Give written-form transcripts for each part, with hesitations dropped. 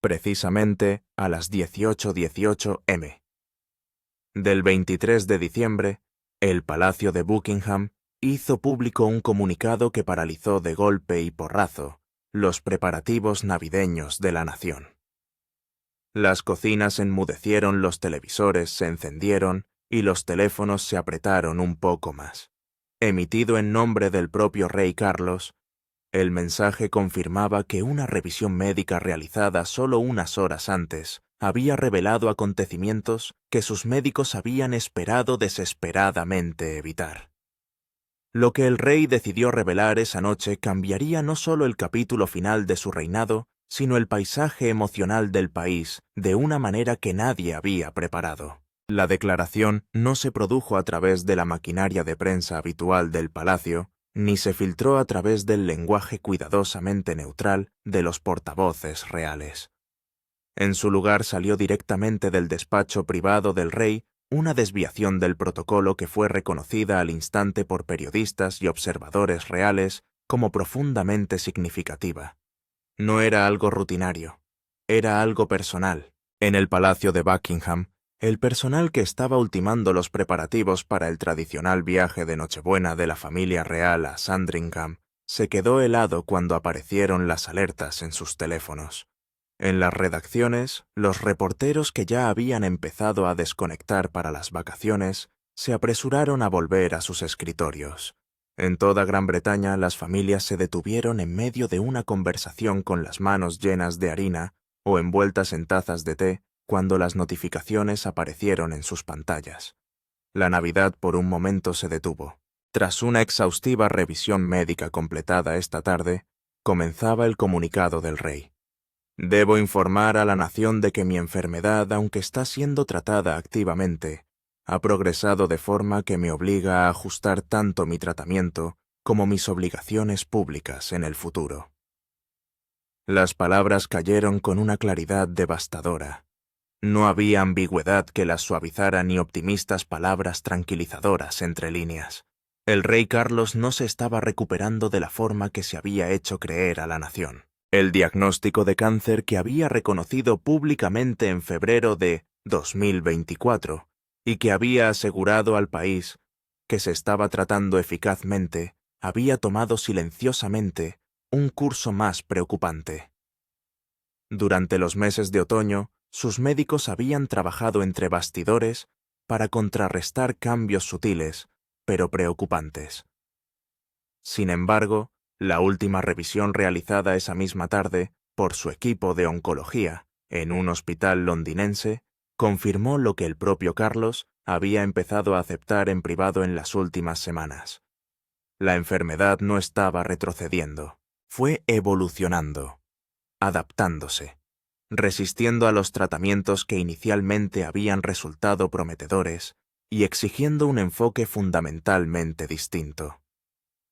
precisamente a las 18:18 m. Del 23 de diciembre, el Palacio de Buckingham hizo público un comunicado que paralizó de golpe y porrazo los preparativos navideños de la nación. Las cocinas enmudecieron, los televisores se encendieron y los teléfonos se apretaron un poco más. Emitido en nombre del propio rey Carlos, el mensaje confirmaba que una revisión médica realizada solo unas horas antes había revelado acontecimientos que sus médicos habían esperado desesperadamente evitar. Lo que el rey decidió revelar esa noche cambiaría no solo el capítulo final de su reinado, sino el paisaje emocional del país de una manera que nadie había preparado. La declaración no se produjo a través de la maquinaria de prensa habitual del palacio, ni se filtró a través del lenguaje cuidadosamente neutral de los portavoces reales. En su lugar salió directamente del despacho privado del rey una desviación del protocolo que fue reconocida al instante por periodistas y observadores reales como profundamente significativa. No era algo rutinario, era algo personal. En el Palacio de Buckingham, el personal que estaba ultimando los preparativos para el tradicional viaje de Nochebuena de la familia real a Sandringham se quedó helado cuando aparecieron las alertas en sus teléfonos. En las redacciones, los reporteros que ya habían empezado a desconectar para las vacaciones se apresuraron a volver a sus escritorios. En toda Gran Bretaña, las familias se detuvieron en medio de una conversación con las manos llenas de harina o envueltas en tazas de té cuando las notificaciones aparecieron en sus pantallas. La Navidad por un momento se detuvo. Tras una exhaustiva revisión médica completada esta tarde, comenzaba el comunicado del rey. Debo informar a la nación de que mi enfermedad, aunque está siendo tratada activamente, ha progresado de forma que me obliga a ajustar tanto mi tratamiento como mis obligaciones públicas en el futuro. Las palabras cayeron con una claridad devastadora. No había ambigüedad que las suavizara ni optimistas palabras tranquilizadoras entre líneas. El rey Carlos no se estaba recuperando de la forma que se había hecho creer a la nación. El diagnóstico de cáncer que había reconocido públicamente en febrero de 2024 y que había asegurado al país que se estaba tratando eficazmente, había tomado silenciosamente un curso más preocupante. Durante los meses de otoño, sus médicos habían trabajado entre bastidores para contrarrestar cambios sutiles, pero preocupantes. Sin embargo, la última revisión realizada esa misma tarde por su equipo de oncología en un hospital londinense confirmó lo que el propio Carlos había empezado a aceptar en privado en las últimas semanas. La enfermedad no estaba retrocediendo, fue evolucionando, adaptándose, resistiendo a los tratamientos que inicialmente habían resultado prometedores y exigiendo un enfoque fundamentalmente distinto.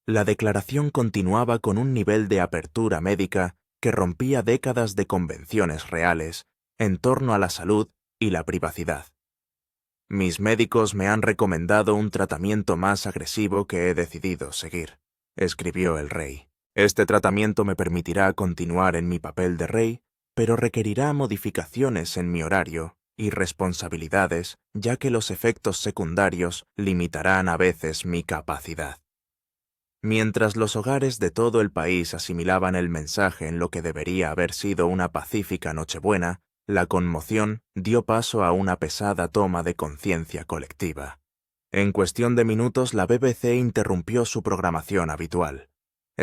La declaración continuaba con un nivel de apertura médica que rompía décadas de convenciones reales en torno a la salud y la privacidad. Mis médicos me han recomendado un tratamiento más agresivo que he decidido seguir, escribió el rey. Este tratamiento me permitirá continuar en mi papel de rey, pero requerirá modificaciones en mi horario y responsabilidades, ya que los efectos secundarios limitarán a veces mi capacidad. Mientras los hogares de todo el país asimilaban el mensaje en lo que debería haber sido una pacífica Nochebuena, la conmoción dio paso a una pesada toma de conciencia colectiva. En cuestión de minutos, la BBC interrumpió su programación habitual.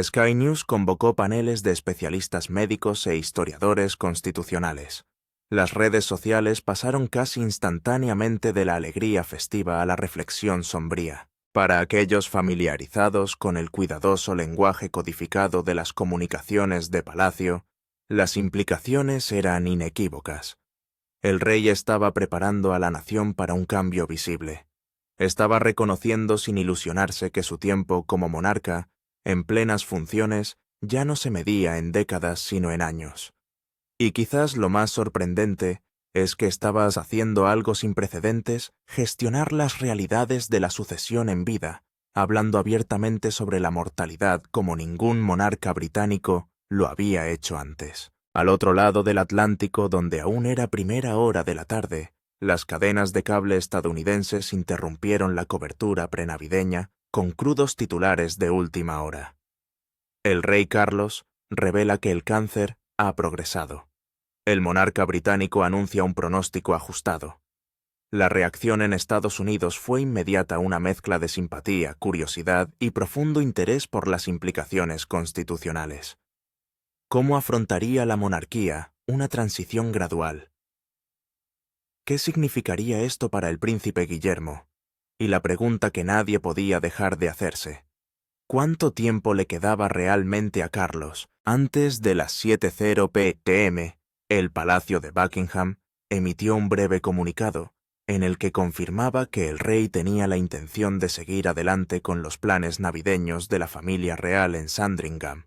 Sky News convocó paneles de especialistas médicos e historiadores constitucionales. Las redes sociales pasaron casi instantáneamente de la alegría festiva a la reflexión sombría. Para aquellos familiarizados con el cuidadoso lenguaje codificado de las comunicaciones de palacio, las implicaciones eran inequívocas. El rey estaba preparando a la nación para un cambio visible. Estaba reconociendo sin ilusionarse que su tiempo como monarca, en plenas funciones, ya no se medía en décadas sino en años. Y quizás lo más sorprendente es que estabas haciendo algo sin precedentes, gestionar las realidades de la sucesión en vida, hablando abiertamente sobre la mortalidad como ningún monarca británico lo había hecho antes. Al otro lado del Atlántico, donde aún era primera hora de la tarde, las cadenas de cable estadounidenses interrumpieron la cobertura prenavideña con crudos titulares de última hora. El rey Carlos revela que el cáncer ha progresado. El monarca británico anuncia un pronóstico ajustado. La reacción en Estados Unidos fue inmediata, una mezcla de simpatía, curiosidad y profundo interés por las implicaciones constitucionales. ¿Cómo afrontaría la monarquía una transición gradual? ¿Qué significaría esto para el príncipe Guillermo? Y la pregunta que nadie podía dejar de hacerse: ¿cuánto tiempo le quedaba realmente a Carlos? Antes de las 7:00 p.m., el Palacio de Buckingham emitió un breve comunicado en el que confirmaba que el rey tenía la intención de seguir adelante con los planes navideños de la familia real en Sandringham,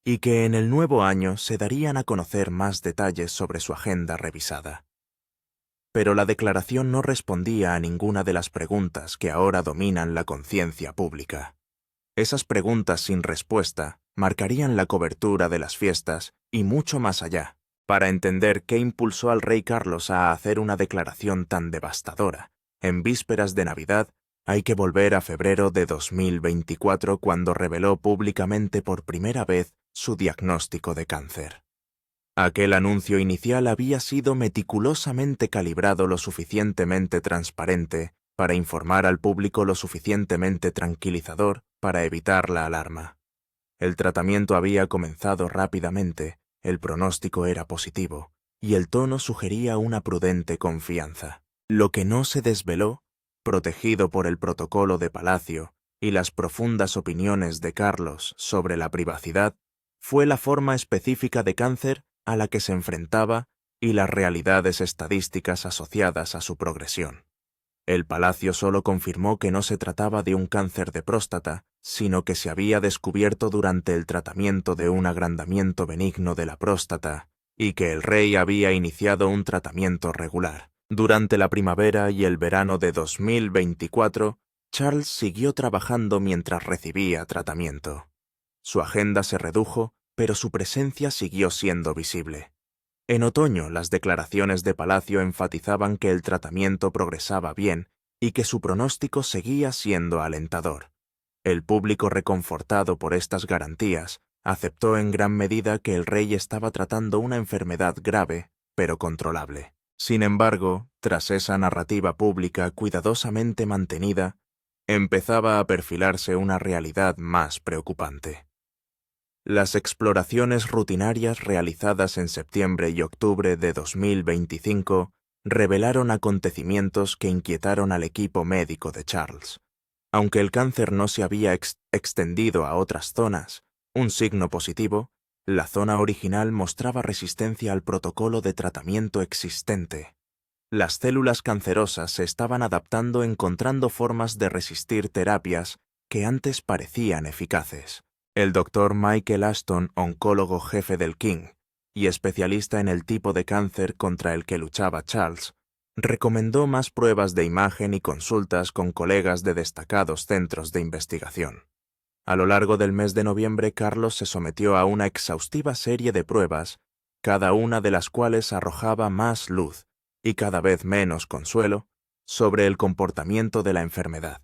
y que en el nuevo año se darían a conocer más detalles sobre su agenda revisada. Pero la declaración no respondía a ninguna de las preguntas que ahora dominan la conciencia pública. Esas preguntas sin respuesta marcarían la cobertura de las fiestas y mucho más allá. Para entender qué impulsó al rey Carlos a hacer una declaración tan devastadora en vísperas de Navidad, hay que volver a febrero de 2024, cuando reveló públicamente por primera vez su diagnóstico de cáncer. Aquel anuncio inicial había sido meticulosamente calibrado, lo suficientemente transparente para informar al público, lo suficientemente tranquilizador para evitar la alarma. El tratamiento había comenzado rápidamente, el pronóstico era positivo, y el tono sugería una prudente confianza. Lo que no se desveló, protegido por el protocolo de Palacio y las profundas opiniones de Carlos sobre la privacidad, fue la forma específica de cáncer a la que se enfrentaba y las realidades estadísticas asociadas a su progresión. El Palacio solo confirmó que no se trataba de un cáncer de próstata, sino que se había descubierto durante el tratamiento de un agrandamiento benigno de la próstata, y que el rey había iniciado un tratamiento regular. Durante la primavera y el verano de 2024, Charles siguió trabajando mientras recibía tratamiento. Su agenda se redujo, pero su presencia siguió siendo visible. En otoño, las declaraciones de Palacio enfatizaban que el tratamiento progresaba bien y que su pronóstico seguía siendo alentador. El público, reconfortado por estas garantías, aceptó en gran medida que el rey estaba tratando una enfermedad grave, pero controlable. Sin embargo, tras esa narrativa pública cuidadosamente mantenida, empezaba a perfilarse una realidad más preocupante. Las exploraciones rutinarias realizadas en septiembre y octubre de 2025 revelaron acontecimientos que inquietaron al equipo médico de Charles. Aunque el cáncer no se había extendido a otras zonas, un signo positivo, la zona original mostraba resistencia al protocolo de tratamiento existente. Las células cancerosas se estaban adaptando, encontrando formas de resistir terapias que antes parecían eficaces. El doctor Michael Ashton, oncólogo jefe del King y especialista en el tipo de cáncer contra el que luchaba Charles, recomendó más pruebas de imagen y consultas con colegas de destacados centros de investigación. A lo largo del mes de noviembre, Carlos se sometió a una exhaustiva serie de pruebas, cada una de las cuales arrojaba más luz y cada vez menos consuelo sobre el comportamiento de la enfermedad.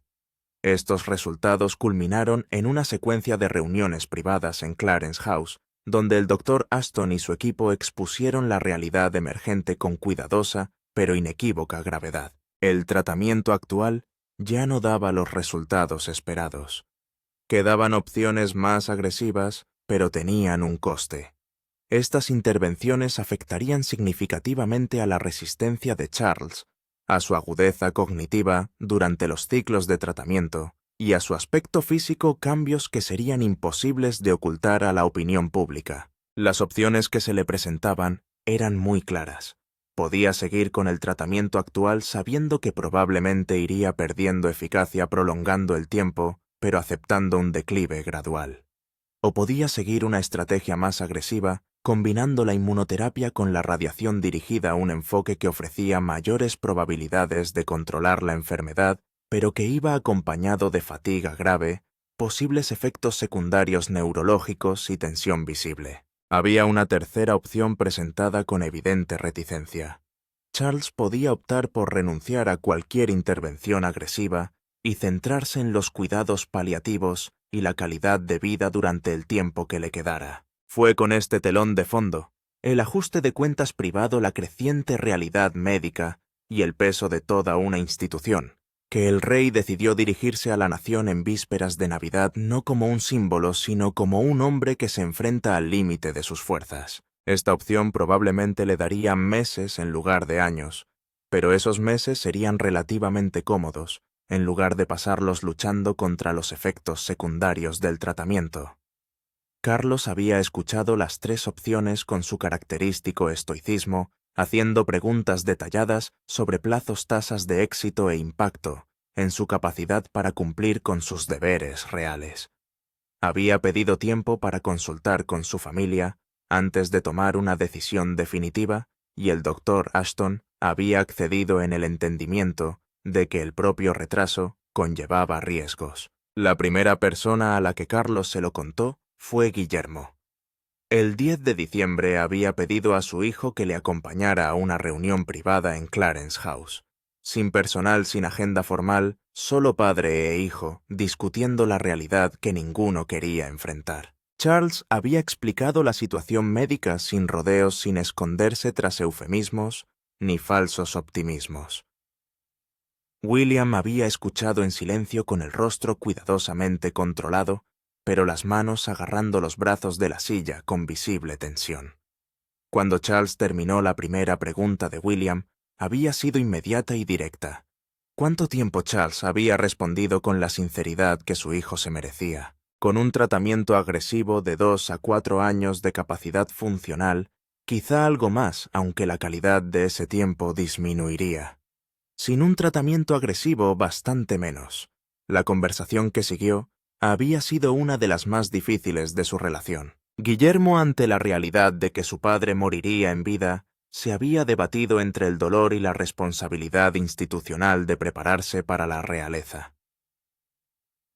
Estos resultados culminaron en una secuencia de reuniones privadas en Clarence House, donde el Dr. Ashton y su equipo expusieron la realidad emergente con cuidadosa pero inequívoca gravedad. El tratamiento actual ya no daba los resultados esperados. Quedaban opciones más agresivas, pero tenían un coste. Estas intervenciones afectarían significativamente a la resistencia de Charles, a su agudeza cognitiva durante los ciclos de tratamiento y a su aspecto físico, cambios que serían imposibles de ocultar a la opinión pública. Las opciones que se le presentaban eran muy claras. Podía seguir con el tratamiento actual sabiendo que probablemente iría perdiendo eficacia prolongando el tiempo, pero aceptando un declive gradual. O podía seguir una estrategia más agresiva, combinando la inmunoterapia con la radiación dirigida, a un enfoque que ofrecía mayores probabilidades de controlar la enfermedad, pero que iba acompañado de fatiga grave, posibles efectos secundarios neurológicos y tensión visible. Había una tercera opción presentada con evidente reticencia. Charles podía optar por renunciar a cualquier intervención agresiva y centrarse en los cuidados paliativos y la calidad de vida durante el tiempo que le quedara. Fue con este telón de fondo, el ajuste de cuentas privado, la creciente realidad médica y el peso de toda una institución, que el rey decidió dirigirse a la nación en vísperas de Navidad no como un símbolo, sino como un hombre que se enfrenta al límite de sus fuerzas. Esta opción probablemente le daría meses en lugar de años, pero esos meses serían relativamente cómodos, en lugar de pasarlos luchando contra los efectos secundarios del tratamiento. Carlos había escuchado las tres opciones con su característico estoicismo, haciendo preguntas detalladas sobre plazos, tasas de éxito e impacto en su capacidad para cumplir con sus deberes reales. Había pedido tiempo para consultar con su familia antes de tomar una decisión definitiva, y el Dr. Ashton había accedido en el entendimiento de que el propio retraso conllevaba riesgos. La primera persona a la que Carlos se lo contó fue Guillermo. El 10 de diciembre había pedido a su hijo que le acompañara a una reunión privada en Clarence House. Sin personal, sin agenda formal, solo padre e hijo, discutiendo la realidad que ninguno quería enfrentar. Charles había explicado la situación médica sin rodeos, sin esconderse tras eufemismos ni falsos optimismos. William había escuchado en silencio con el rostro cuidadosamente controlado, pero las manos agarrando los brazos de la silla con visible tensión. Cuando Charles terminó la primera pregunta de William, había sido inmediata y directa. ¿Cuánto tiempo? Charles había respondido con la sinceridad que su hijo se merecía. Con un tratamiento agresivo de 2 a 4 años de capacidad funcional, quizá algo más, aunque la calidad de ese tiempo disminuiría. Sin un tratamiento agresivo, bastante menos. La conversación que siguió había sido una de las más difíciles de su relación. Guillermo, ante la realidad de que su padre moriría en vida, se había debatido entre el dolor y la responsabilidad institucional de prepararse para la realeza.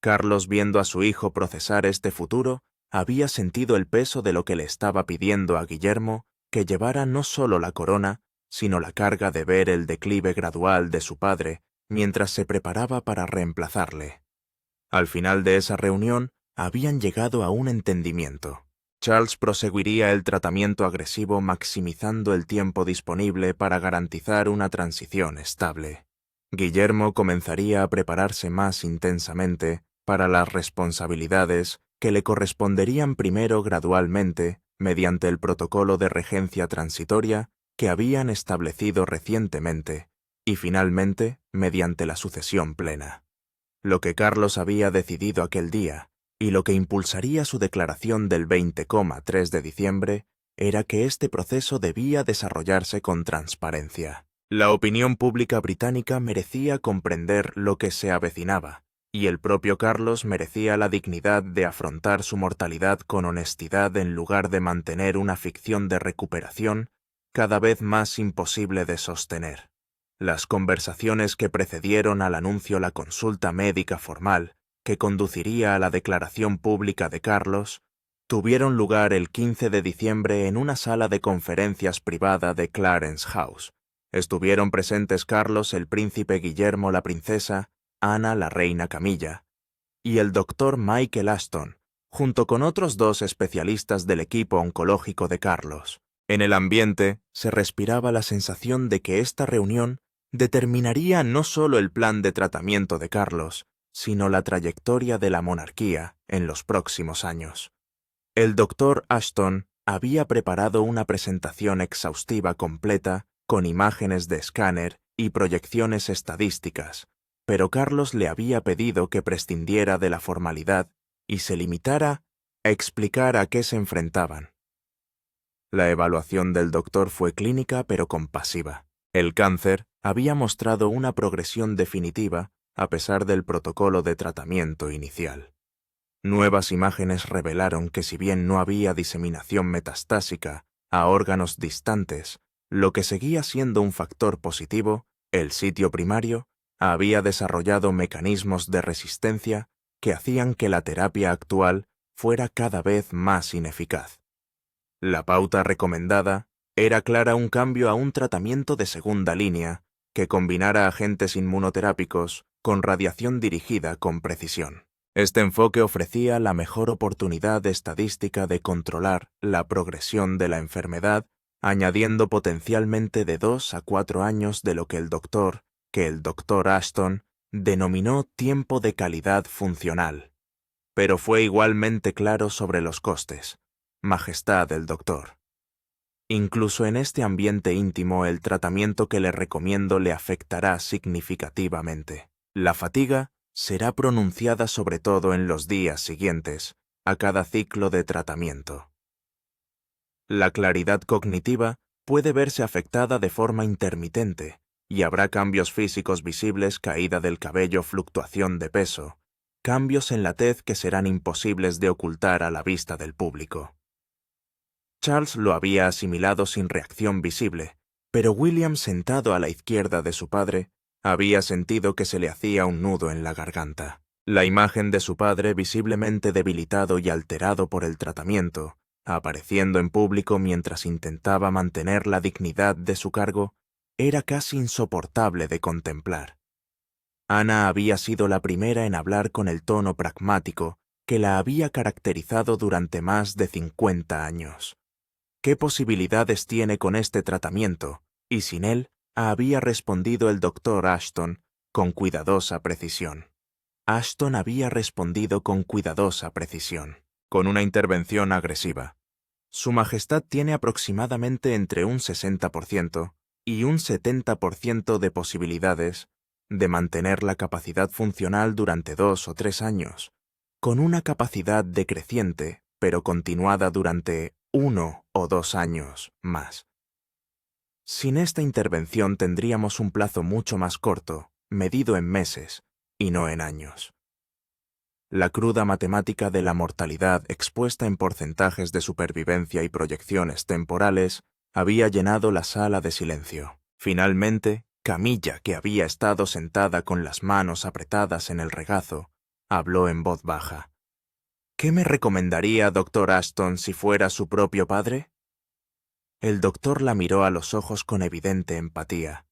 Carlos, viendo a su hijo procesar este futuro, había sentido el peso de lo que le estaba pidiendo a Guillermo que llevara no solo la corona, sino la carga de ver el declive gradual de su padre mientras se preparaba para reemplazarle. Al final de esa reunión, habían llegado a un entendimiento. Charles proseguiría el tratamiento agresivo maximizando el tiempo disponible para garantizar una transición estable. Guillermo comenzaría a prepararse más intensamente para las responsabilidades que le corresponderían primero gradualmente mediante el protocolo de regencia transitoria que habían establecido recientemente y finalmente mediante la sucesión plena. Lo que Carlos había decidido aquel día y lo que impulsaría su declaración del 20,3 de diciembre era que este proceso debía desarrollarse con transparencia. La opinión pública británica merecía comprender lo que se avecinaba, y el propio Carlos merecía la dignidad de afrontar su mortalidad con honestidad en lugar de mantener una ficción de recuperación cada vez más imposible de sostener. Las conversaciones que precedieron al anuncio, la consulta médica formal, que conduciría a la declaración pública de Carlos, tuvieron lugar el 15 de diciembre en una sala de conferencias privada de Clarence House. Estuvieron presentes Carlos, el príncipe Guillermo, la princesa, Ana, la reina Camilla, y el doctor Michael Ashton, junto con otros 2 especialistas del equipo oncológico de Carlos. En el ambiente se respiraba la sensación de que esta reunión determinaría no solo el plan de tratamiento de Carlos, sino la trayectoria de la monarquía en los próximos años. El doctor Ashton había preparado una presentación exhaustiva completa con imágenes de escáner y proyecciones estadísticas, pero Carlos le había pedido que prescindiera de la formalidad y se limitara a explicar a qué se enfrentaban. La evaluación del doctor fue clínica pero compasiva. El cáncer había mostrado una progresión definitiva a pesar del protocolo de tratamiento inicial. Nuevas imágenes revelaron que si bien no había diseminación metastásica a órganos distantes, lo que seguía siendo un factor positivo, el sitio primario, había desarrollado mecanismos de resistencia que hacían que la terapia actual fuera cada vez más ineficaz. La pauta recomendada era clara: un cambio a un tratamiento de segunda línea que combinara agentes inmunoterápicos con radiación dirigida con precisión. Este enfoque ofrecía la mejor oportunidad estadística de controlar la progresión de la enfermedad, añadiendo potencialmente de 2 a 4 años de lo que el doctor Ashton denominó tiempo de calidad funcional. Pero fue igualmente claro sobre los costes. Majestad el doctor. Incluso en este ambiente íntimo, el tratamiento que le recomiendo le afectará significativamente. La fatiga será pronunciada sobre todo en los días siguientes a cada ciclo de tratamiento. La claridad cognitiva puede verse afectada de forma intermitente y habrá cambios físicos visibles: caída del cabello, fluctuación de peso, cambios en la tez que serán imposibles de ocultar a la vista del público. Charles lo había asimilado sin reacción visible, pero William, sentado a la izquierda de su padre, había sentido que se le hacía un nudo en la garganta. La imagen de su padre, visiblemente debilitado y alterado por el tratamiento, apareciendo en público mientras intentaba mantener la dignidad de su cargo, era casi insoportable de contemplar. Ana había sido la primera en hablar con el tono pragmático que la había caracterizado durante más de 50 años. ¿Qué posibilidades tiene con este tratamiento? Y sin él, había respondido el doctor Ashton con cuidadosa precisión. Ashton había respondido con cuidadosa precisión, con una intervención agresiva. Su Majestad tiene aproximadamente entre un 60% y un 70% de posibilidades de mantener la capacidad funcional durante 2 o 3 años, con una capacidad decreciente pero continuada durante 1 o 2 años más. Sin esta intervención tendríamos un plazo mucho más corto, medido en meses, y no en años. La cruda matemática de la mortalidad expuesta en porcentajes de supervivencia y proyecciones temporales había llenado la sala de silencio. Finalmente, Camilla, que había estado sentada con las manos apretadas en el regazo, habló en voz baja. ¿Qué me recomendaría, doctor Ashton, si fuera su propio padre? El doctor la miró a los ojos con evidente empatía.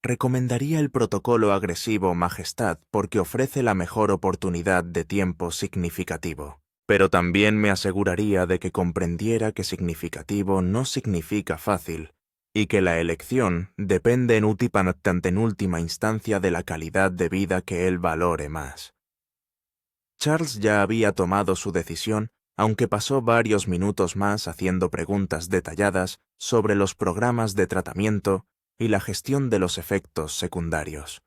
Recomendaría el protocolo agresivo, Majestad, porque ofrece la mejor oportunidad de tiempo significativo. Pero también me aseguraría de que comprendiera que significativo no significa fácil, y que la elección depende en última instancia de la calidad de vida que él valore más. Charles ya había tomado su decisión, aunque pasó varios minutos más haciendo preguntas detalladas sobre los programas de tratamiento y la gestión de los efectos secundarios.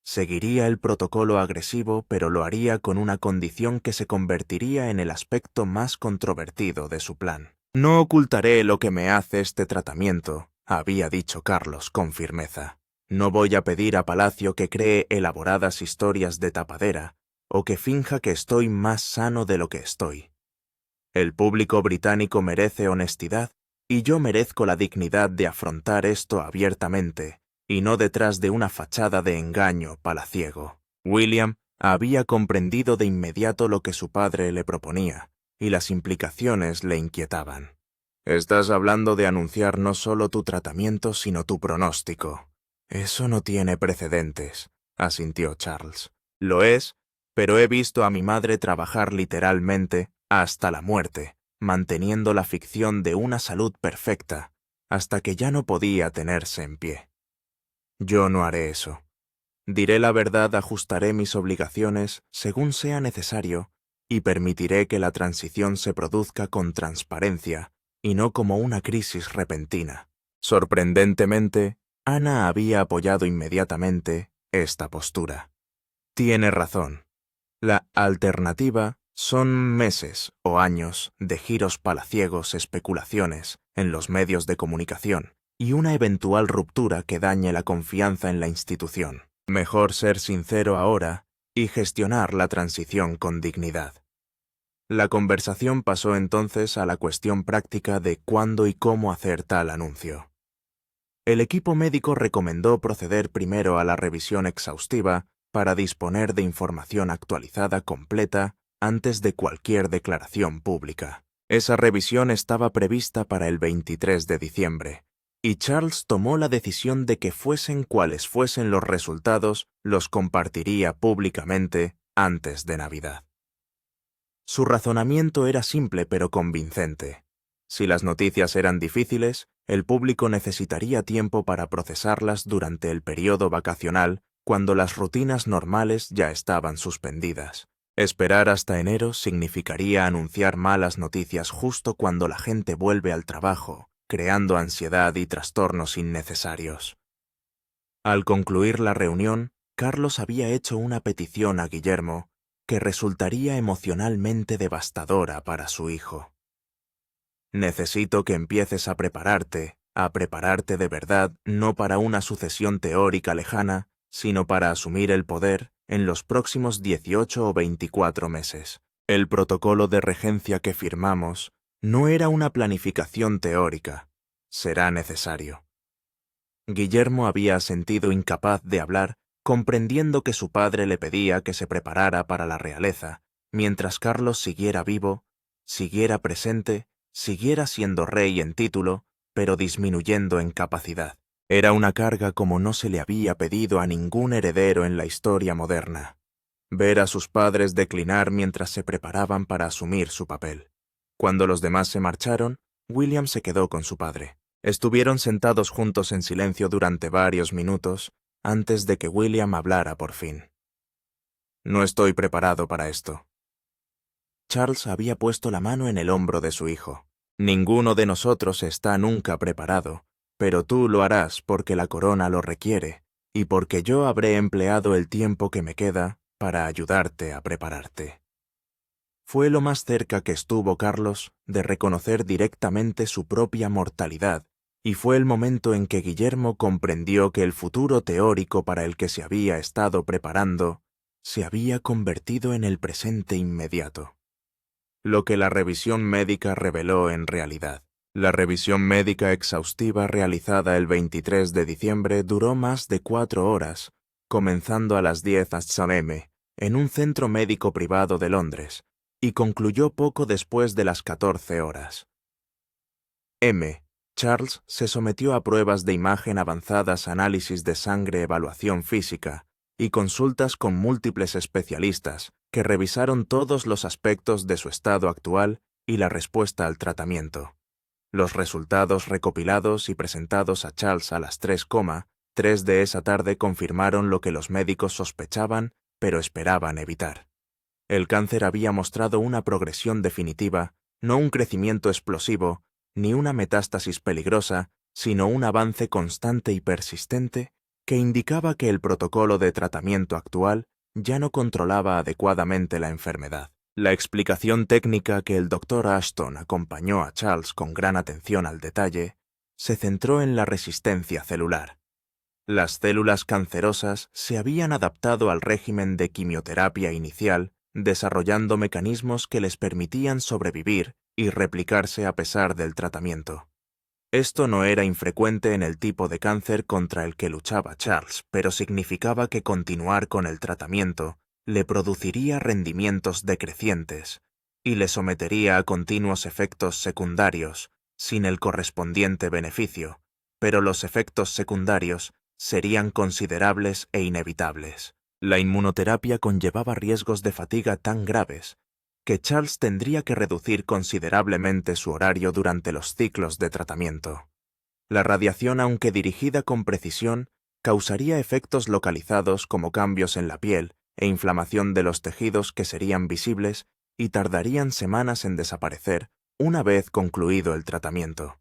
Seguiría el protocolo agresivo, pero lo haría con una condición que se convertiría en el aspecto más controvertido de su plan. No ocultaré lo que me hace este tratamiento, había dicho Carlos con firmeza. No voy a pedir a Palacio que cree elaboradas historias de tapadera o que finja que estoy más sano de lo que estoy. El público británico merece honestidad y yo merezco la dignidad de afrontar esto abiertamente y no detrás de una fachada de engaño palaciego. William había comprendido de inmediato lo que su padre le proponía y las implicaciones le inquietaban. Estás hablando de anunciar no solo tu tratamiento sino tu pronóstico. Eso no tiene precedentes, asintió Charles. Lo es, pero he visto a mi madre trabajar literalmente hasta la muerte, manteniendo la ficción de una salud perfecta, hasta que ya no podía tenerse en pie. Yo no haré eso. Diré la verdad, ajustaré mis obligaciones según sea necesario y permitiré que la transición se produzca con transparencia y no como una crisis repentina. Sorprendentemente, Ana había apoyado inmediatamente esta postura. Tiene razón. La alternativa son meses o años de giros palaciegos, especulaciones en los medios de comunicación y una eventual ruptura que dañe la confianza en la institución. Mejor ser sincero ahora y gestionar la transición con dignidad. La conversación pasó entonces a la cuestión práctica de cuándo y cómo hacer tal anuncio. El equipo médico recomendó proceder primero a la revisión exhaustiva para disponer de información actualizada completa antes de cualquier declaración pública. Esa revisión estaba prevista para el 23 de diciembre, y Charles tomó la decisión de que fuesen cuales fuesen los resultados, los compartiría públicamente antes de Navidad. Su razonamiento era simple pero convincente. Si las noticias eran difíciles, el público necesitaría tiempo para procesarlas durante el periodo vacacional, cuando las rutinas normales ya estaban suspendidas. Esperar hasta enero significaría anunciar malas noticias justo cuando la gente vuelve al trabajo, creando ansiedad y trastornos innecesarios. Al concluir la reunión, Carlos había hecho una petición a Guillermo que resultaría emocionalmente devastadora para su hijo. Necesito que empieces a prepararte de verdad, no para una sucesión teórica lejana, sino para asumir el poder en los próximos 18 o 24 meses. El protocolo de regencia que firmamos no era una planificación teórica. Será necesario. Guillermo había sentido incapaz de hablar, comprendiendo que su padre le pedía que se preparara para la realeza, mientras Carlos siguiera vivo, siguiera presente, siguiera siendo rey en título, pero disminuyendo en capacidad. Era una carga como no se le había pedido a ningún heredero en la historia moderna. Ver a sus padres declinar mientras se preparaban para asumir su papel. Cuando los demás se marcharon, William se quedó con su padre. Estuvieron sentados juntos en silencio durante varios minutos antes de que William hablara por fin. No estoy preparado para esto. Charles había puesto la mano en el hombro de su hijo. Ninguno de nosotros está nunca preparado, pero tú lo harás porque la corona lo requiere y porque yo habré empleado el tiempo que me queda para ayudarte a prepararte. Fue lo más cerca que estuvo Carlos de reconocer directamente su propia mortalidad, y fue el momento en que Guillermo comprendió que el futuro teórico para el que se había estado preparando se había convertido en el presente inmediato. Lo que la revisión médica reveló en realidad. La revisión médica exhaustiva realizada el 23 de diciembre duró más de 4 horas, comenzando a las 10 a.m., en un centro médico privado de Londres, y concluyó poco después de las 14 horas. Charles se sometió a pruebas de imagen avanzadas, análisis de sangre, evaluación física y consultas con múltiples especialistas que revisaron todos los aspectos de su estado actual y la respuesta al tratamiento. Los resultados recopilados y presentados a Charles a las 3:03 de esa tarde confirmaron lo que los médicos sospechaban pero esperaban evitar. El cáncer había mostrado una progresión definitiva, no un crecimiento explosivo, ni una metástasis peligrosa, sino un avance constante y persistente que indicaba que el protocolo de tratamiento actual ya no controlaba adecuadamente la enfermedad. La explicación técnica que el Dr. Ashton acompañó a Charles con gran atención al detalle se centró en la resistencia celular. Las células cancerosas se habían adaptado al régimen de quimioterapia inicial, desarrollando mecanismos que les permitían sobrevivir y replicarse a pesar del tratamiento. Esto no era infrecuente en el tipo de cáncer contra el que luchaba Charles, pero significaba que continuar con el tratamiento le produciría rendimientos decrecientes y le sometería a continuos efectos secundarios, sin el correspondiente beneficio, pero los efectos secundarios serían considerables e inevitables. La inmunoterapia conllevaba riesgos de fatiga tan graves que Charles tendría que reducir considerablemente su horario durante los ciclos de tratamiento. La radiación, aunque dirigida con precisión, causaría efectos localizados como cambios en la piel e inflamación de los tejidos que serían visibles y tardarían semanas en desaparecer una vez concluido el tratamiento.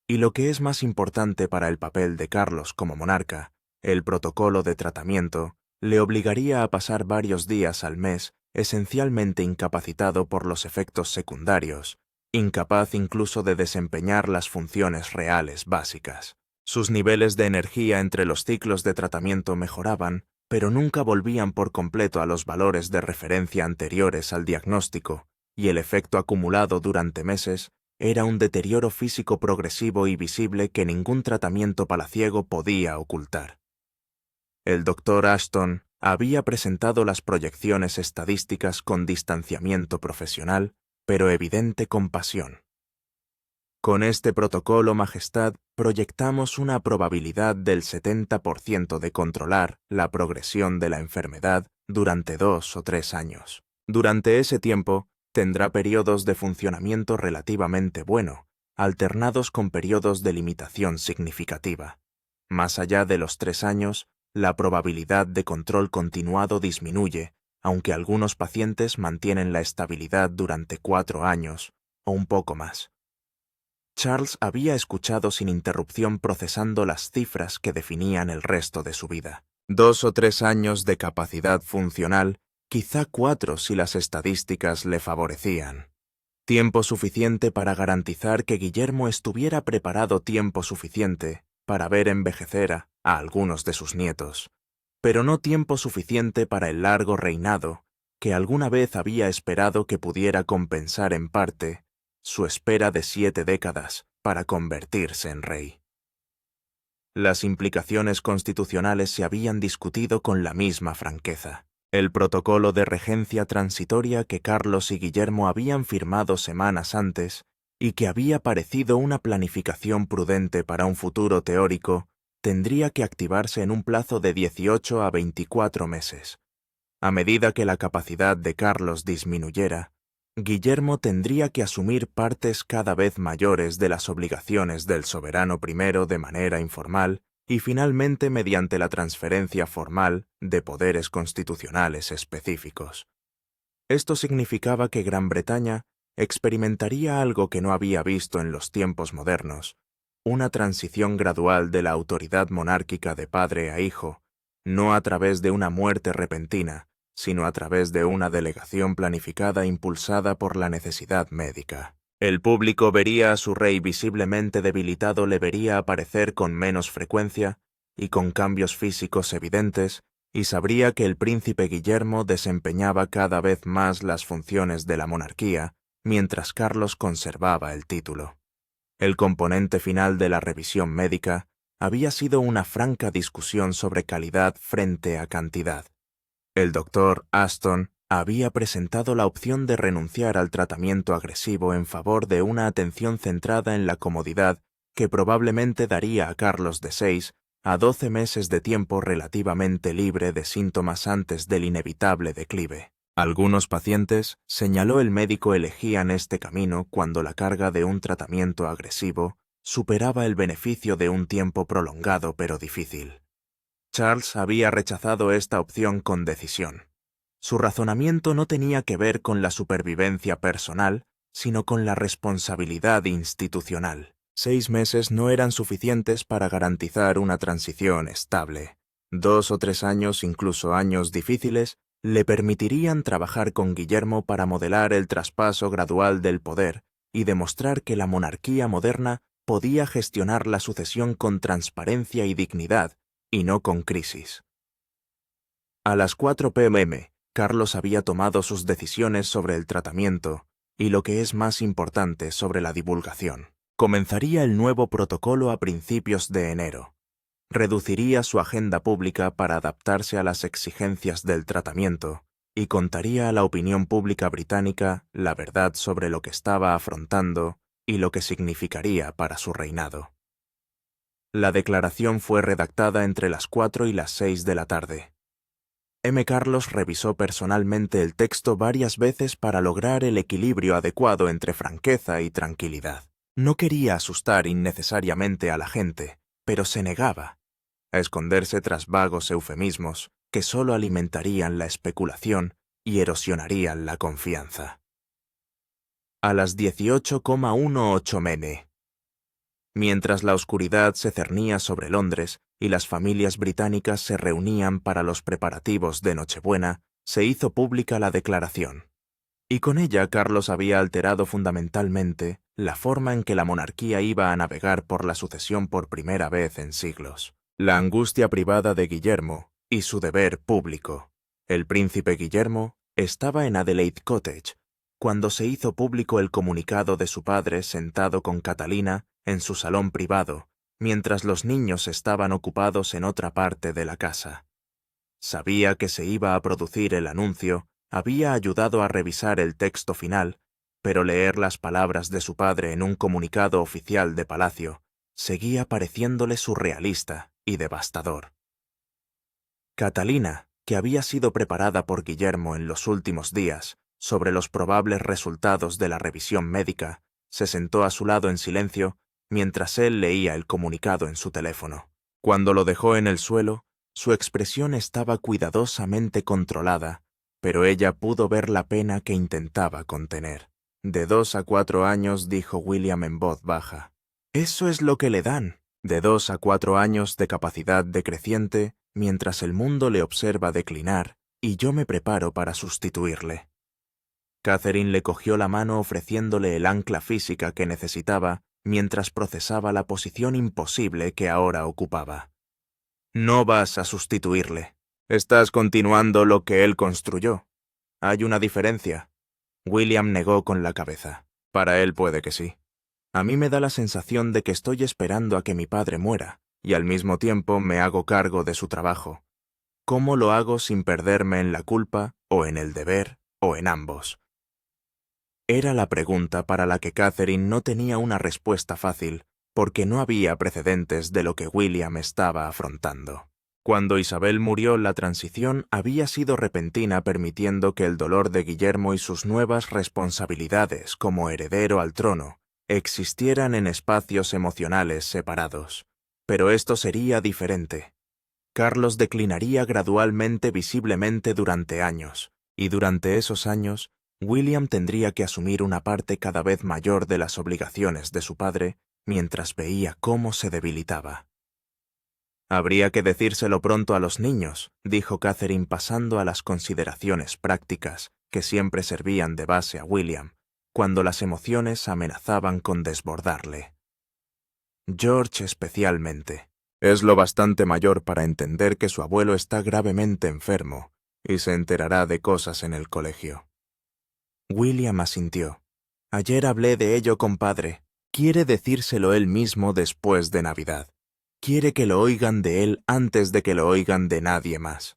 Y lo que es más importante para el papel de Carlos como monarca, el protocolo de tratamiento le obligaría a pasar varios días al mes esencialmente incapacitado por los efectos secundarios, incapaz incluso de desempeñar las funciones reales básicas. Sus niveles de energía entre los ciclos de tratamiento mejoraban, pero nunca volvían por completo a los valores de referencia anteriores al diagnóstico, y el efecto acumulado durante meses era un deterioro físico progresivo y visible que ningún tratamiento palaciego podía ocultar. El Dr. Ashton había presentado las proyecciones estadísticas con distanciamiento profesional pero evidente compasión. Con este protocolo, Majestad, proyectamos una probabilidad del 70% de controlar la progresión de la enfermedad durante 2 o 3 años. Durante ese tiempo, tendrá periodos de funcionamiento relativamente bueno, alternados con periodos de limitación significativa. Más allá de los 3 años, la probabilidad de control continuado disminuye, aunque algunos pacientes mantienen la estabilidad durante 4 años o un poco más. Charles había escuchado sin interrupción procesando las cifras que definían el resto de su vida. 2 o 3 años de capacidad funcional, quizá 4 si las estadísticas le favorecían. Tiempo suficiente para garantizar que Guillermo estuviera preparado tiempo suficiente para ver envejecer a algunos de sus nietos, pero no tiempo suficiente para el largo reinado que alguna vez había esperado que pudiera compensar en parte su espera de 7 décadas para convertirse en rey. Las implicaciones constitucionales se habían discutido con la misma franqueza. El protocolo de regencia transitoria que Carlos y Guillermo habían firmado semanas antes y que había parecido una planificación prudente para un futuro teórico, tendría que activarse en un plazo de 18 a 24 meses. A medida que la capacidad de Carlos disminuyera, Guillermo tendría que asumir partes cada vez mayores de las obligaciones del soberano primero de manera informal y finalmente mediante la transferencia formal de poderes constitucionales específicos. Esto significaba que Gran Bretaña experimentaría algo que no había visto en los tiempos modernos, una transición gradual de la autoridad monárquica de padre a hijo, no a través de una muerte repentina, sino a través de una delegación planificada impulsada por la necesidad médica. El público vería a su rey visiblemente debilitado, le vería aparecer con menos frecuencia y con cambios físicos evidentes, y sabría que el príncipe Guillermo desempeñaba cada vez más las funciones de la monarquía, mientras Carlos conservaba el título. El componente final de la revisión médica había sido una franca discusión sobre calidad frente a cantidad. El doctor Aston había presentado la opción de renunciar al tratamiento agresivo en favor de una atención centrada en la comodidad que probablemente daría a Carlos de 6 a 12 meses de tiempo relativamente libre de síntomas antes del inevitable declive. Algunos pacientes, señaló el médico, elegían este camino cuando la carga de un tratamiento agresivo superaba el beneficio de un tiempo prolongado pero difícil. Charles había rechazado esta opción con decisión. Su razonamiento no tenía que ver con la supervivencia personal, sino con la responsabilidad institucional. 6 meses no eran suficientes para garantizar una transición estable. 2 o 3 años, incluso años difíciles, le permitirían trabajar con Guillermo para modelar el traspaso gradual del poder y demostrar que la monarquía moderna podía gestionar la sucesión con transparencia y dignidad, y no con crisis. A las 4 p.m., Carlos había tomado sus decisiones sobre el tratamiento y, lo que es más importante, sobre la divulgación. Comenzaría el nuevo protocolo a principios de enero. Reduciría su agenda pública para adaptarse a las exigencias del tratamiento y contaría a la opinión pública británica la verdad sobre lo que estaba afrontando y lo que significaría para su reinado. La declaración fue redactada entre las 4 y las 6 de la tarde. Carlos revisó personalmente el texto varias veces para lograr el equilibrio adecuado entre franqueza y tranquilidad. No quería asustar innecesariamente a la gente, pero se negaba a esconderse tras vagos eufemismos que solo alimentarían la especulación y erosionarían la confianza. A las 18,18 m. Mientras la oscuridad se cernía sobre Londres y las familias británicas se reunían para los preparativos de Nochebuena, se hizo pública la declaración. Y con ella Carlos había alterado fundamentalmente la forma en que la monarquía iba a navegar por la sucesión por primera vez en siglos. La angustia privada de Guillermo y su deber público. El príncipe Guillermo estaba en Adelaide Cottage cuando se hizo público el comunicado de su padre sentado con Catalina en su salón privado, mientras los niños estaban ocupados en otra parte de la casa. Sabía que se iba a producir el anuncio, había ayudado a revisar el texto final, pero leer las palabras de su padre en un comunicado oficial de Palacio seguía pareciéndole surrealista y devastador. Catalina, que había sido preparada por Guillermo en los últimos días sobre los probables resultados de la revisión médica, se sentó a su lado en silencio mientras él leía el comunicado en su teléfono. Cuando lo dejó en el suelo, su expresión estaba cuidadosamente controlada, pero ella pudo ver la pena que intentaba contener. «De 2 a 4 años», dijo William en voz baja. «Eso es lo que le dan. De 2 a 4 años de capacidad decreciente, mientras el mundo le observa declinar, y yo me preparo para sustituirle». Catherine le cogió la mano ofreciéndole el ancla física que necesitaba mientras procesaba la posición imposible que ahora ocupaba. «No vas a sustituirle. Estás continuando lo que él construyó. Hay una diferencia». William negó con la cabeza. «Para él puede que sí. A mí me da la sensación de que estoy esperando a que mi padre muera, y al mismo tiempo me hago cargo de su trabajo. ¿Cómo lo hago sin perderme en la culpa, o en el deber, o en ambos?» Era la pregunta para la que Catherine no tenía una respuesta fácil, porque no había precedentes de lo que William estaba afrontando. Cuando Isabel murió, la transición había sido repentina, permitiendo que el dolor de Guillermo y sus nuevas responsabilidades como heredero al trono existieran en espacios emocionales separados. Pero esto sería diferente. Carlos declinaría gradualmente, visiblemente durante años, y durante esos años, William tendría que asumir una parte cada vez mayor de las obligaciones de su padre mientras veía cómo se debilitaba. «Habría que decírselo pronto a los niños», dijo Catherine, pasando a las consideraciones prácticas que siempre servían de base a William, cuando las emociones amenazaban con desbordarle. «George especialmente. Es lo bastante mayor para entender que su abuelo está gravemente enfermo y se enterará de cosas en el colegio». William asintió. «Ayer hablé de ello con padre. Quiere decírselo él mismo después de Navidad. Quiere que lo oigan de él antes de que lo oigan de nadie más».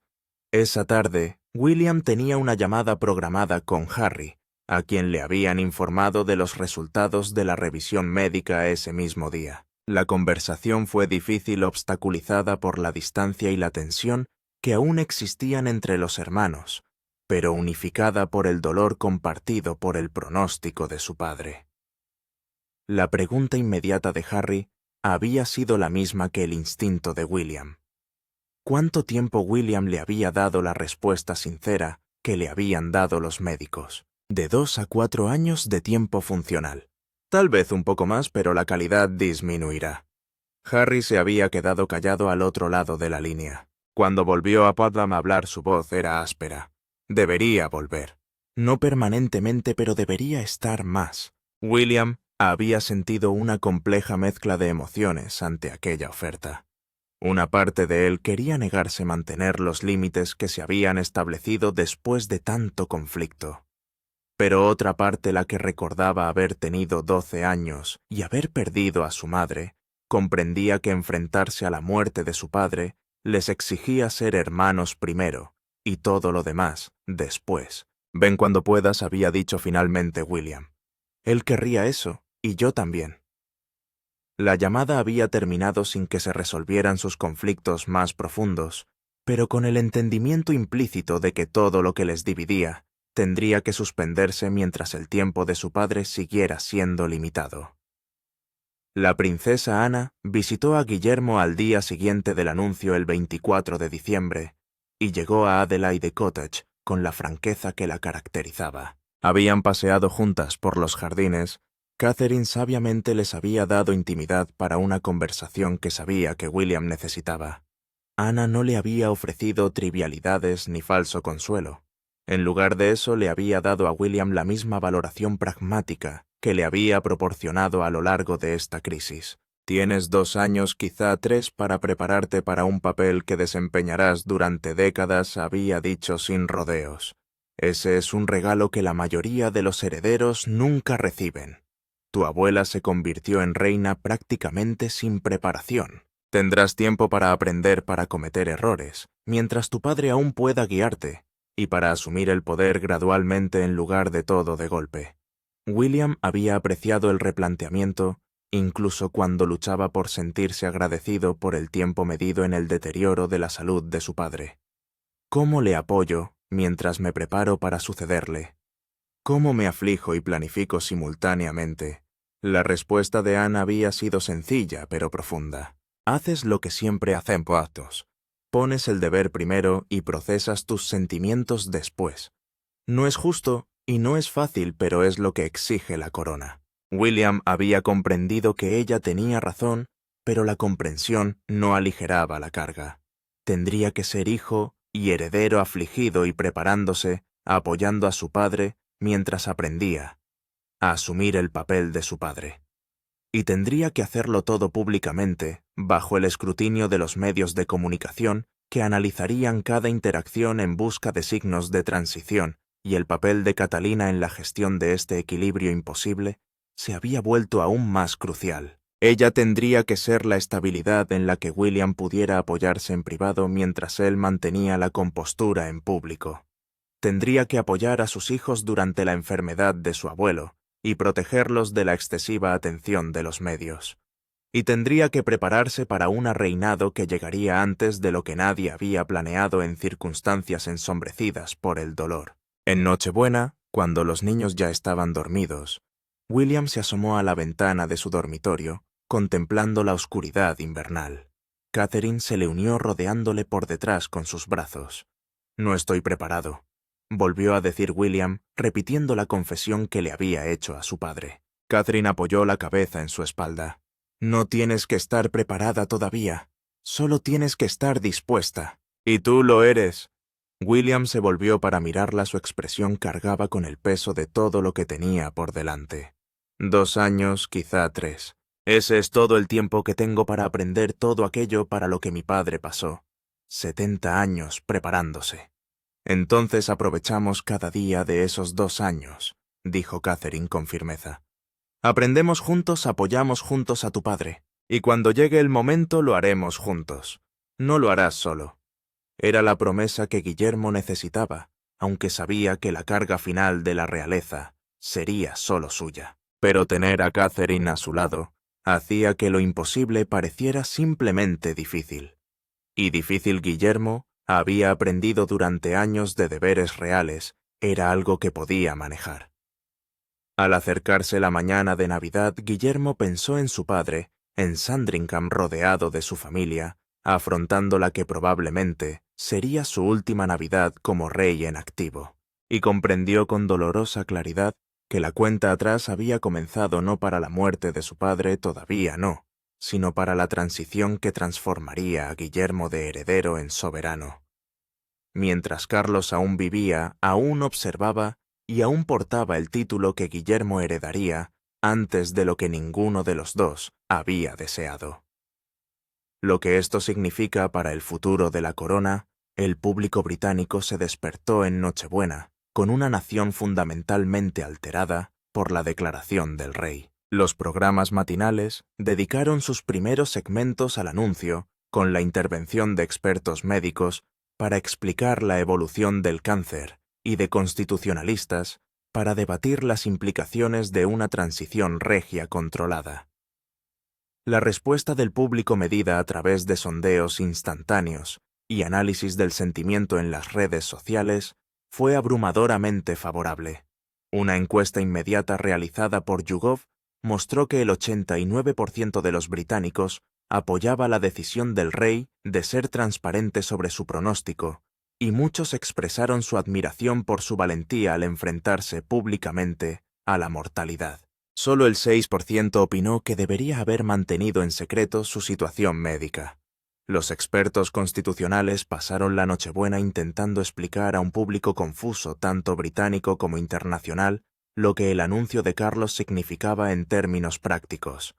Esa tarde, William tenía una llamada programada con Harry, a quien le habían informado de los resultados de la revisión médica ese mismo día. La conversación fue difícil, obstaculizada por la distancia y la tensión que aún existían entre los hermanos, pero unificada por el dolor compartido por el pronóstico de su padre. La pregunta inmediata de Harry había sido la misma que el instinto de William. ¿Cuánto tiempo William le había dado la respuesta sincera que le habían dado los médicos? «De 2 a 4 años de tiempo funcional. Tal vez un poco más, pero la calidad disminuirá». Harry se había quedado callado al otro lado de la línea. Cuando volvió a Putnam a hablar, su voz era áspera. Debería volver. No permanentemente, pero debería estar más. William había sentido una compleja mezcla de emociones ante aquella oferta. Una parte de él quería negarse a mantener los límites que se habían establecido después de tanto conflicto. Pero otra parte, la que recordaba haber tenido 12 años y haber perdido a su madre, comprendía que enfrentarse a la muerte de su padre les exigía ser hermanos primero, y todo lo demás después. «Ven cuando puedas», había dicho finalmente William. Él querría eso, y yo también. La llamada había terminado sin que se resolvieran sus conflictos más profundos, pero con el entendimiento implícito de que todo lo que les dividía tendría que suspenderse mientras el tiempo de su padre siguiera siendo limitado. La princesa Ana visitó a Guillermo al día siguiente del anuncio, el 24 de diciembre, y llegó a Adelaide Cottage con la franqueza que la caracterizaba. Habían paseado juntas por los jardines. Catherine sabiamente les había dado intimidad para una conversación que sabía que William necesitaba. Ana no le había ofrecido trivialidades ni falso consuelo. En lugar de eso, le había dado a William la misma valoración pragmática que le había proporcionado a lo largo de esta crisis. «Tienes 2 años, quizá 3, para prepararte para un papel que desempeñarás durante décadas», había dicho sin rodeos. «Ese es un regalo que la mayoría de los herederos nunca reciben. Tu abuela se convirtió en reina prácticamente sin preparación. Tendrás tiempo para aprender, para cometer errores, mientras tu padre aún pueda guiarte, y para asumir el poder gradualmente en lugar de todo de golpe. William había apreciado el replanteamiento incluso cuando luchaba por sentirse agradecido por el tiempo medido en el deterioro de la salud de su padre. ¿Cómo le apoyo mientras me preparo para sucederle? ¿Cómo me aflijo y planifico simultáneamente? La respuesta de Anne había sido sencilla pero profunda. Haces lo que siempre hacemos todos. Pones el deber primero y procesas tus sentimientos después. No es justo y no es fácil, pero es lo que exige la corona. William había comprendido que ella tenía razón, pero la comprensión no aligeraba la carga. Tendría que ser hijo y heredero afligido y preparándose, apoyando a su padre mientras aprendía a asumir el papel de su padre. Y tendría que hacerlo todo públicamente, bajo el escrutinio de los medios de comunicación que analizarían cada interacción en busca de signos de transición, y el papel de Catalina en la gestión de este equilibrio imposible se había vuelto aún más crucial. Ella tendría que ser la estabilidad en la que William pudiera apoyarse en privado mientras él mantenía la compostura en público. Tendría que apoyar a sus hijos durante la enfermedad de su abuelo y protegerlos de la excesiva atención de los medios. Y tendría que prepararse para un reinado que llegaría antes de lo que nadie había planeado en circunstancias ensombrecidas por el dolor. En Nochebuena, cuando los niños ya estaban dormidos, William se asomó a la ventana de su dormitorio, contemplando la oscuridad invernal. Catherine se le unió rodeándole por detrás con sus brazos. «No estoy preparado», volvió a decir William, repitiendo la confesión que le había hecho a su padre. Catherine apoyó la cabeza en su espalda. «No tienes que estar preparada todavía, solo tienes que estar dispuesta. Y tú lo eres». William se volvió para mirarla. Su expresión cargaba con el peso de todo lo que tenía por delante. 2 años, quizá 3. Ese es todo el tiempo que tengo para aprender todo aquello para lo que mi padre pasó. 70 años preparándose. Entonces aprovechamos cada día de esos 2 años, dijo Catherine con firmeza. Aprendemos juntos, apoyamos juntos a tu padre, y cuando llegue el momento lo haremos juntos. No lo harás solo. Era la promesa que Guillermo necesitaba, aunque sabía que la carga final de la realeza sería solo suya. Pero tener a Catherine a su lado hacía que lo imposible pareciera simplemente difícil. Y difícil Guillermo había aprendido durante años de deberes reales, era algo que podía manejar. Al acercarse la mañana de Navidad, Guillermo pensó en su padre, en Sandringham rodeado de su familia, afrontando la que probablemente sería su última Navidad como rey en activo, y comprendió con dolorosa claridad que la cuenta atrás había comenzado no para la muerte de su padre, todavía no, sino para la transición que transformaría a Guillermo de heredero en soberano. Mientras Carlos aún vivía, aún observaba y aún portaba el título que Guillermo heredaría antes de lo que ninguno de los dos había deseado. Lo que esto significa para el futuro de la corona, el público británico se despertó en Nochebuena, con una nación fundamentalmente alterada por la declaración del rey. Los programas matinales dedicaron sus primeros segmentos al anuncio, con la intervención de expertos médicos, para explicar la evolución del cáncer, y de constitucionalistas, para debatir las implicaciones de una transición regia controlada. La respuesta del público medida a través de sondeos instantáneos y análisis del sentimiento en las redes sociales fue abrumadoramente favorable. Una encuesta inmediata realizada por YouGov mostró que el 89% de los británicos apoyaba la decisión del rey de ser transparente sobre su pronóstico, y muchos expresaron su admiración por su valentía al enfrentarse públicamente a la mortalidad. Solo el 6% opinó que debería haber mantenido en secreto su situación médica. Los expertos constitucionales pasaron la Nochebuena intentando explicar a un público confuso, tanto británico como internacional, lo que el anuncio de Carlos significaba en términos prácticos.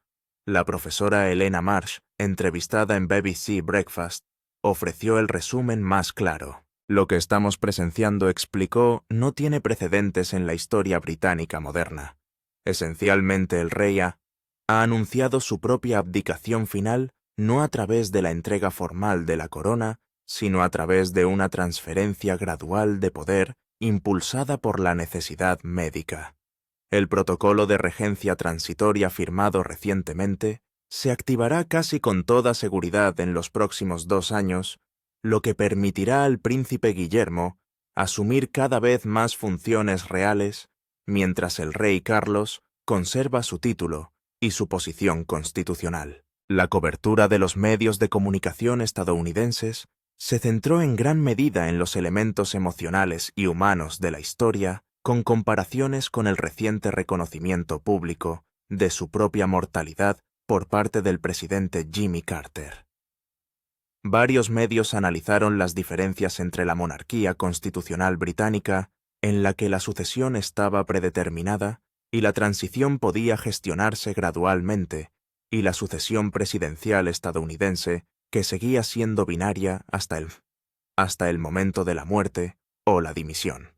La profesora Elena Marsh, entrevistada en BBC Breakfast, ofreció el resumen más claro. Lo que estamos presenciando, explicó, no tiene precedentes en la historia británica moderna. Esencialmente el rey ha anunciado su propia abdicación final no a través de la entrega formal de la corona, sino a través de una transferencia gradual de poder impulsada por la necesidad médica. El protocolo de regencia transitoria firmado recientemente se activará casi con toda seguridad en los próximos 2 años, lo que permitirá al príncipe Guillermo asumir cada vez más funciones reales, mientras el rey Carlos conserva su título y su posición constitucional. La cobertura de los medios de comunicación estadounidenses se centró en gran medida en los elementos emocionales y humanos de la historia, con comparaciones con el reciente reconocimiento público de su propia mortalidad por parte del presidente Jimmy Carter. Varios medios analizaron las diferencias entre la monarquía constitucional británica, en la que la sucesión estaba predeterminada y la transición podía gestionarse gradualmente, y la sucesión presidencial estadounidense, que seguía siendo binaria hasta el momento de la muerte o la dimisión.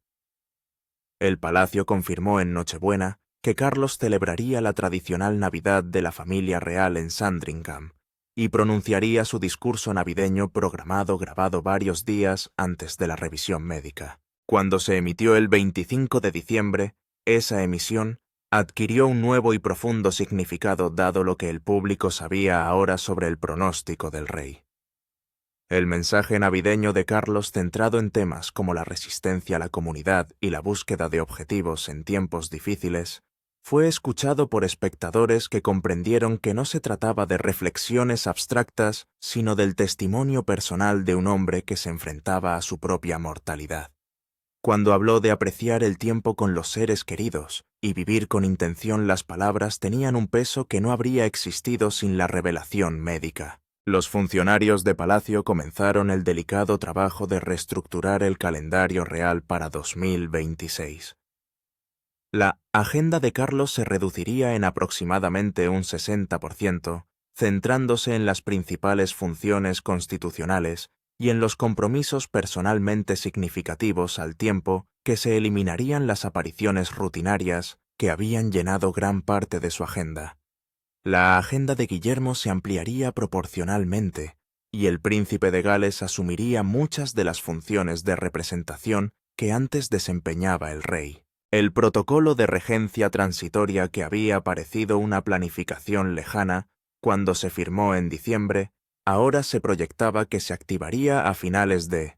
El palacio confirmó en Nochebuena que Carlos celebraría la tradicional Navidad de la familia real en Sandringham y pronunciaría su discurso navideño grabado varios días antes de la revisión médica. Cuando se emitió el 25 de diciembre, esa emisión adquirió un nuevo y profundo significado dado lo que el público sabía ahora sobre el pronóstico del rey. El mensaje navideño de Carlos, centrado en temas como la resistencia a la comunidad y la búsqueda de objetivos en tiempos difíciles, fue escuchado por espectadores que comprendieron que no se trataba de reflexiones abstractas, sino del testimonio personal de un hombre que se enfrentaba a su propia mortalidad. Cuando habló de apreciar el tiempo con los seres queridos y vivir con intención, las palabras tenían un peso que no habría existido sin la revelación médica. Los funcionarios de palacio comenzaron el delicado trabajo de reestructurar el calendario real para 2026. La agenda de Carlos se reduciría en aproximadamente un 60%, centrándose en las principales funciones constitucionales y en los compromisos personalmente significativos, al tiempo que se eliminarían las apariciones rutinarias que habían llenado gran parte de su agenda. La agenda de Guillermo se ampliaría proporcionalmente, y el príncipe de Gales asumiría muchas de las funciones de representación que antes desempeñaba el rey. El protocolo de regencia transitoria, que había parecido una planificación lejana cuando se firmó en diciembre, ahora se proyectaba que se activaría a finales de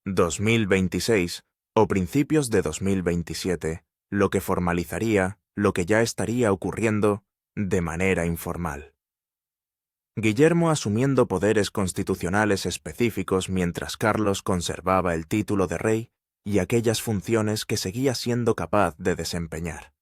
2026 o principios de 2027, lo que formalizaría lo que ya estaría ocurriendo de manera informal. Guillermo asumiendo poderes constitucionales específicos mientras Carlos conservaba el título de rey y aquellas funciones que seguía siendo capaz de desempeñar.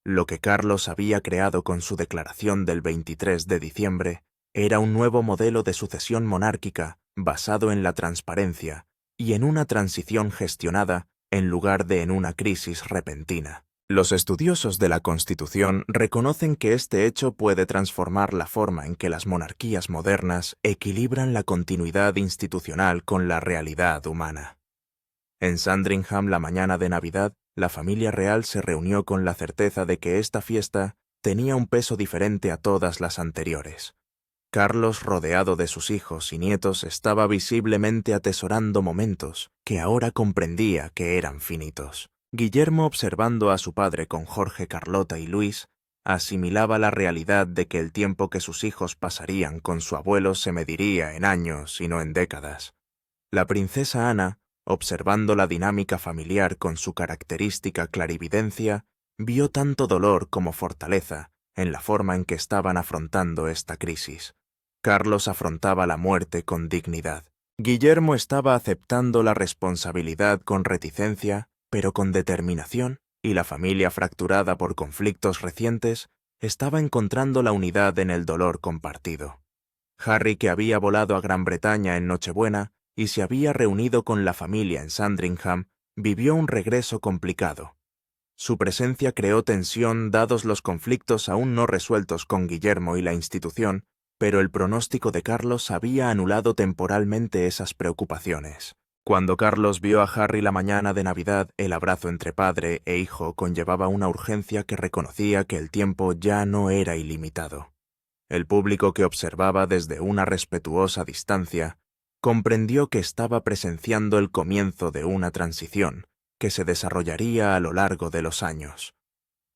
Lo que Carlos había creado con su declaración del 23 de diciembre era un nuevo modelo de sucesión monárquica basado en la transparencia y en una transición gestionada en lugar de en una crisis repentina. Los estudiosos de la Constitución reconocen que este hecho puede transformar la forma en que las monarquías modernas equilibran la continuidad institucional con la realidad humana. En Sandringham, la mañana de Navidad, la familia real se reunió con la certeza de que esta fiesta tenía un peso diferente a todas las anteriores. Carlos, rodeado de sus hijos y nietos, estaba visiblemente atesorando momentos que ahora comprendía que eran finitos. Guillermo, observando a su padre con Jorge, Carlota y Luis, asimilaba la realidad de que el tiempo que sus hijos pasarían con su abuelo se mediría en años y no en décadas. La princesa Ana, observando la dinámica familiar con su característica clarividencia, vio tanto dolor como fortaleza en la forma en que estaban afrontando esta crisis. Carlos afrontaba la muerte con dignidad. Guillermo estaba aceptando la responsabilidad con reticencia, pero con determinación, y la familia, fracturada por conflictos recientes, estaba encontrando la unidad en el dolor compartido. Harry, que había volado a Gran Bretaña en Nochebuena y se había reunido con la familia en Sandringham, vivió un regreso complicado. Su presencia creó tensión dados los conflictos aún no resueltos con Guillermo y la institución, pero el pronóstico de Carlos había anulado temporalmente esas preocupaciones. Cuando Carlos vio a Harry la mañana de Navidad, el abrazo entre padre e hijo conllevaba una urgencia que reconocía que el tiempo ya no era ilimitado. El público, que observaba desde una respetuosa distancia, comprendió que estaba presenciando el comienzo de una transición que se desarrollaría a lo largo de los años.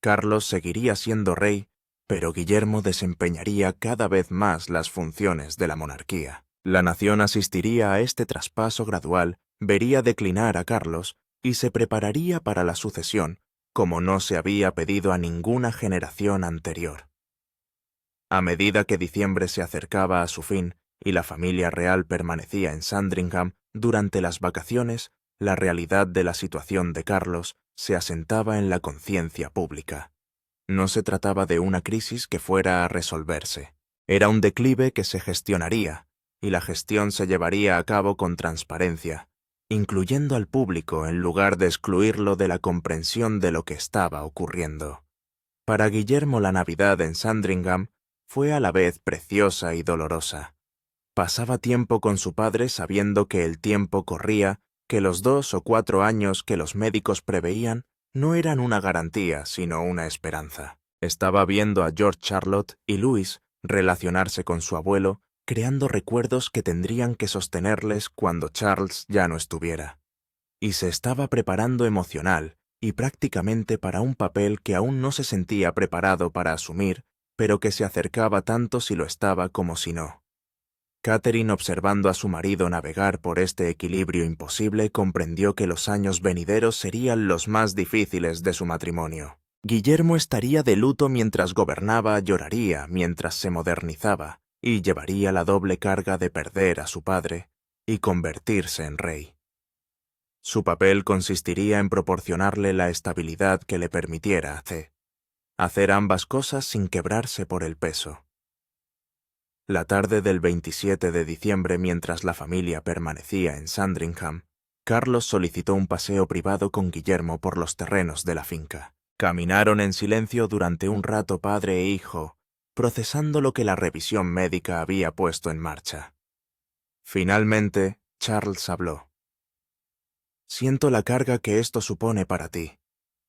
Carlos seguiría siendo rey, pero Guillermo desempeñaría cada vez más las funciones de la monarquía. La nación asistiría a este traspaso gradual, vería declinar a Carlos y se prepararía para la sucesión, como no se había pedido a ninguna generación anterior. A medida que diciembre se acercaba a su fin y la familia real permanecía en Sandringham durante las vacaciones, la realidad de la situación de Carlos se asentaba en la conciencia pública. No se trataba de una crisis que fuera a resolverse. Era un declive que se gestionaría, y la gestión se llevaría a cabo con transparencia, incluyendo al público en lugar de excluirlo de la comprensión de lo que estaba ocurriendo. Para Guillermo la Navidad en Sandringham fue a la vez preciosa y dolorosa. Pasaba tiempo con su padre sabiendo que el tiempo corría, que los 2 o 4 años que los médicos preveían no eran una garantía, sino una esperanza. Estaba viendo a George Charlotte y Louis relacionarse con su abuelo, creando recuerdos que tendrían que sostenerles cuando Charles ya no estuviera. Y se estaba preparando emocional y prácticamente para un papel que aún no se sentía preparado para asumir, pero que se acercaba tanto si lo estaba como si no. Catherine, observando a su marido navegar por este equilibrio imposible, comprendió que los años venideros serían los más difíciles de su matrimonio. Guillermo estaría de luto mientras gobernaba, lloraría mientras se modernizaba, y llevaría la doble carga de perder a su padre y convertirse en rey. Su papel consistiría en proporcionarle la estabilidad que le permitiera hacer ambas cosas sin quebrarse por el peso. La tarde del 27 de diciembre, mientras la familia permanecía en Sandringham, Carlos solicitó un paseo privado con Guillermo por los terrenos de la finca. Caminaron en silencio durante un rato padre e hijo, procesando lo que la revisión médica había puesto en marcha. Finalmente, Charles habló. «Siento la carga que esto supone para ti.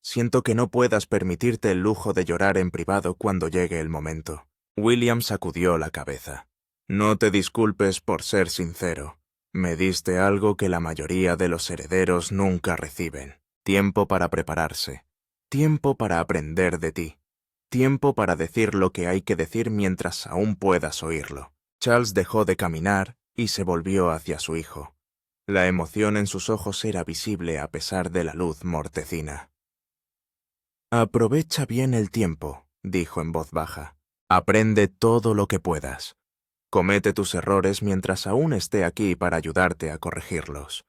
Siento que no puedas permitirte el lujo de llorar en privado cuando llegue el momento». William sacudió la cabeza. «No te disculpes por ser sincero. Me diste algo que la mayoría de los herederos nunca reciben. Tiempo para prepararse. Tiempo para aprender de ti. Tiempo para decir lo que hay que decir mientras aún puedas oírlo». Charles dejó de caminar y se volvió hacia su hijo. La emoción en sus ojos era visible a pesar de la luz mortecina. «Aprovecha bien el tiempo», dijo en voz baja. «Aprende todo lo que puedas. Comete tus errores mientras aún esté aquí para ayudarte a corregirlos.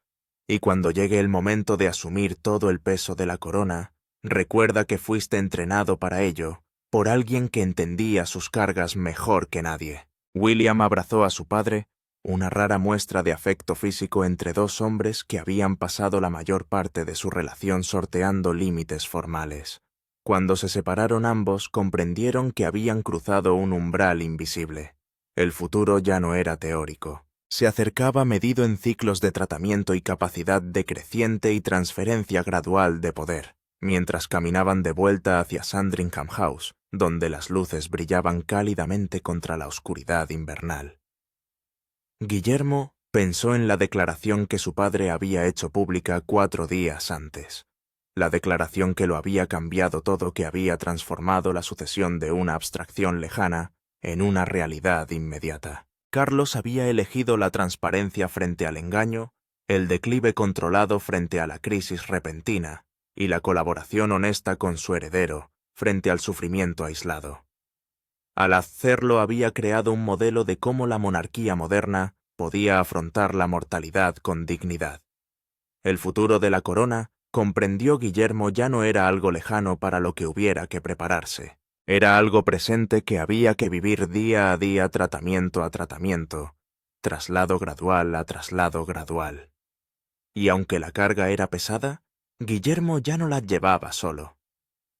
Y cuando llegue el momento de asumir todo el peso de la corona, recuerda que fuiste entrenado para ello por alguien que entendía sus cargas mejor que nadie». William abrazó a su padre, una rara muestra de afecto físico entre dos hombres que habían pasado la mayor parte de su relación sorteando límites formales. Cuando se separaron ambos, comprendieron que habían cruzado un umbral invisible. El futuro ya no era teórico. Se acercaba medido en ciclos de tratamiento y capacidad de creciente y transferencia gradual de poder. Mientras caminaban de vuelta hacia Sandringham House, donde las luces brillaban cálidamente contra la oscuridad invernal. Guillermo pensó en la declaración que su padre había hecho pública 4 días antes. La declaración que lo había cambiado todo, que había transformado la sucesión de una abstracción lejana en una realidad inmediata. Carlos había elegido la transparencia frente al engaño, el declive controlado frente a la crisis repentina y la colaboración honesta con su heredero frente al sufrimiento aislado. Al hacerlo había creado un modelo de cómo la monarquía moderna podía afrontar la mortalidad con dignidad. El futuro de la corona, comprendió Guillermo, ya no era algo lejano para lo que hubiera que prepararse. Era algo presente que había que vivir día a día, tratamiento a tratamiento, traslado gradual a traslado gradual. Y aunque la carga era pesada, Guillermo ya no la llevaba solo.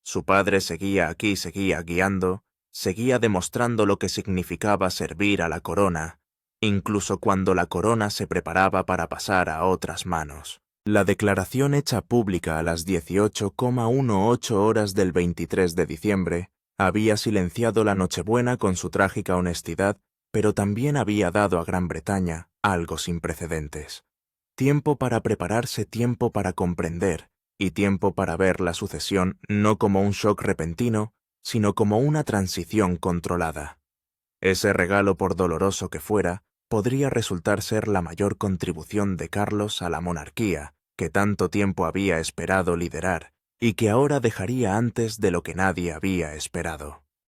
Su padre seguía aquí, seguía guiando, seguía demostrando lo que significaba servir a la corona, incluso cuando la corona se preparaba para pasar a otras manos. La declaración hecha pública a las 18:18 horas del 23 de diciembre había silenciado la Nochebuena con su trágica honestidad, pero también había dado a Gran Bretaña algo sin precedentes. Tiempo para prepararse, tiempo para comprender y tiempo para ver la sucesión no como un shock repentino, sino como una transición controlada. Ese regalo, por doloroso que fuera, podría resultar ser la mayor contribución de Carlos a la monarquía que tanto tiempo había esperado liderar y que ahora dejaría antes de lo que nadie había esperado.